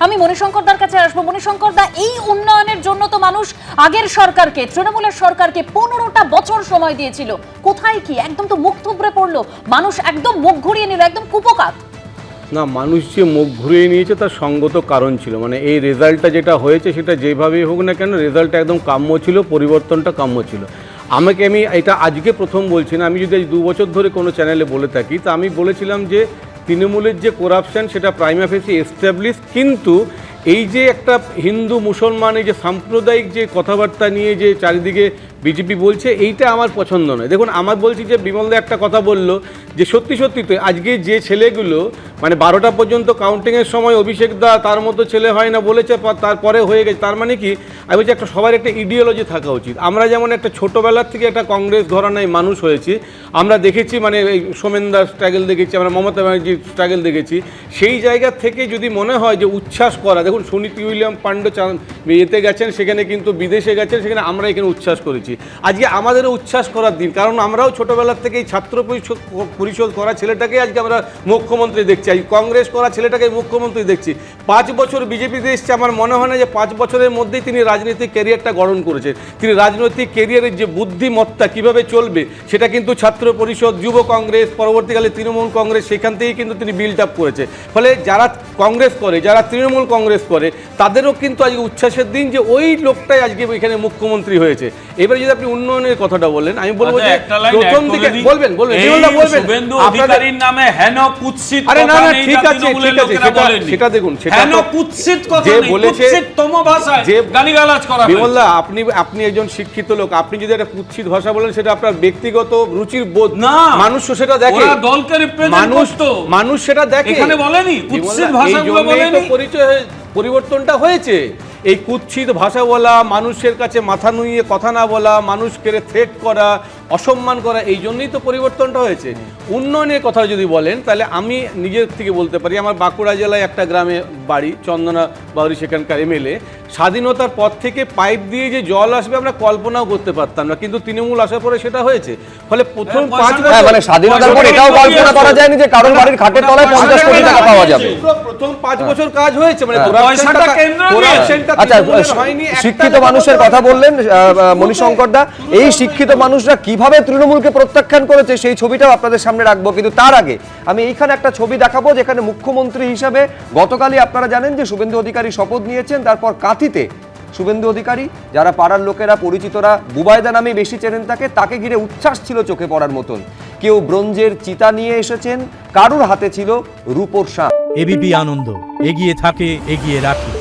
আমি মণিশঙ্করদার কাছে আসবো। মণিশঙ্করদা, এই উন্নয়নের জন্য তো মানুষ আগের সরকারকে, তৃণমূলের সরকারকে 15টা বছর সময় দিয়েছিল। কোথায় কি? একদম তো মুখ থুবড়ে পড়লো, মানুষ একদম মুখ ঘুরিয়ে নিল, একদম কুপোকাত। না, মানুষ যে মুখ ঘুরিয়ে নিয়েছে তার সঙ্গত কারণ ছিল, মানে এই রেজাল্টটা যেটা হয়েছে সেটা যেভাবেই হোক না কেন রেজাল্টটা একদম কাম্য ছিল, পরিবর্তনটা কাম্য ছিল। আমি এটা আজকে প্রথম বলছি না, আমি যদি আজ 2 বছর ধরে কোনো চ্যানেলে বলে থাকি, তা আমি বলেছিলাম যে তৃণমূলের যে করাপশন সেটা প্রাইমা ফেসি এস্টাবলিশ, কিন্তু এই যে একটা হিন্দু মুসলমান এই যে সাম্প্রদায়িক যে কথাবার্তা নিয়ে যে চারিদিকে বিজেপি বলছে, এইটা আমার পছন্দ নয়। দেখুন, আমার বলছি যে বিমলদা একটা কথা বললো যে সত্যি সত্যি তো আজকে যে ছেলেগুলো মানে 12টা পর্যন্ত কাউন্টিংয়ের সময় অভিষেক দা তার মতো ছেলে হয় না বলেছে, তারপরে হয়ে গেছে। তার মানে কি, আমি বলছি একটা সবার একটা ইডিওলজি থাকা উচিত। আমরা যেমন একটা ছোটোবেলার থেকে একটা কংগ্রেস ঘরানায় মানুষ হয়েছি, আমরা দেখেছি মানে এই সোমেনদার স্ট্রাগল দেখেছি, আমরা মমতা ব্যানার্জির স্ট্রাগল দেখেছি। সেই জায়গা থেকে যদি মনে হয় যে উচ্ছ্বাস করা, দেখুন সুনীতি উইলিয়াম পান্ডে এতে গেছেন, সেখানে কিন্তু বিদেশে গেছেন, সেখানে আমরা এখানে উচ্ছ্বাস করেছি। আজকে আমাদেরও উচ্ছ্বাস করার দিন, কারণ আমরাও ছোটোবেলার থেকে এই ছাত্র পরিষদ করা ছেলেটাকে আজকে আমরা মুখ্যমন্ত্রী দেখছি, আজ কংগ্রেস করা ছেলেটাকে মুখ্যমন্ত্রী দেখছি। 5 বছর বিজেপিতে এসছে, আমার মনে হয় না যে 5 বছরের মধ্যেই তিনি রাজনৈতিক ক্যারিয়ারটা গঠন করেছেন। তিনি রাজনৈতিক ক্যারিয়ারের যে বুদ্ধিমত্তা কীভাবে চলবে সেটা কিন্তু ছাত্র পরিষদ, যুব কংগ্রেস, পরবর্তীকালে তৃণমূল কংগ্রেস, সেখান থেকেই কিন্তু তিনি বিল্ড আপ করেছে। ফলে যারা কংগ্রেস করে, যারা তৃণমূল কংগ্রেস করে, তাদেরও কিন্তু আজকে উচ্ছ্বাসের দিন যে ওই লোকটাই আজকে এখানে মুখ্যমন্ত্রী হয়েছে। এবারে যদি আপনি উন্নয়নের কথাটা বলেন, আমি বলবো যে প্রথম থেকে বলবেন অধিকারীর নামে হেন কুৎসিত আরে না না, ঠিক আছে সেটা দেখুন, হেন কুৎসিত কথা যে নেই, বলেছে কুৎসিততম ভাষায় গালিগালাজ করা হয়েছে। বিমলদা, আপনি একজন শিক্ষিত লোক, আপনি যদি একটা কুৎসিত ভাষা বলেন সেটা আপনার ব্যক্তিগত রুচির বোধ না, মানুষ সেটা দেখে, ওরা দলকে রিপ্রেজেন্ট করতো, মানুষ সেটা দেখে। এখানে বলেনি কুৎসিত ভাষাগুলো বলেনি, পরিবর্তনটা হয়েছে। এই কুৎসিত ভাষা বলা, মানুষের কাছে মাথা নুইয়ে কথা না বলা, মানুষকে থ্রেট করা, অসম্মান করা, এই জন্যই তো পরিবর্তনটা হয়েছে। উন্নয়নের কথা যদি বলেন তাহলে আমি নিজের থেকে বলতে পারি, আমার বাঁকুড়া জেলায় একটা গ্রামে বাড়ি, চন্দনা বাউরি, সেখানকার এমএলএ। স্বাধীনতার পর থেকে পাইপ দিয়ে যে জল আসবে আমরা কল্পনাও করতে পারতাম না, কিন্তু তৃণমূল আসার পরে সেটা হয়েছে। ফলে প্রথম 5 বছর মানে স্বাধীনতার পর এটাও কল্পনা করা যায়নি যে কারণ বাড়ির খাটের তলায় 50 কোটি টাকা পাওয়া যাবে। প্রথম 5 বছর কাজ হয়েছে, মানে আচ্ছা, শিক্ষিত মানুষের কথা বললেন মণিশঙ্করদা, এই শিক্ষিত মানুষরা কিভাবে তৃণমূলকে প্রত্যাখ্যান করেছে সেই ছবিটাও আপনাদের সামনে রাখবো, কিন্তু তার আগে আমি এইখানে একটা ছবি দেখাবো যেখানে মুখ্যমন্ত্রী হিসাবে গতকালই আপনারা জানেন যে শুভেন্দু অধিকারী শপথ নিয়েছেন। তারপর কাঁথিতে শুভেন্দু অধিকারী, যারা পাড়ার লোকেরা পরিচিতরা বুবায়দা নামে বেশি চেনেন তাকে ঘিরে উচ্ছ্বাস ছিল চোখে পড়ার মতন। কেউ ব্রোঞ্জের চিতা নিয়ে এসেছেন, কারুর হাতে ছিল রূপোর শাঁখ। এবিপি আনন্দ, এগিয়ে থাকে, এগিয়ে রাখে।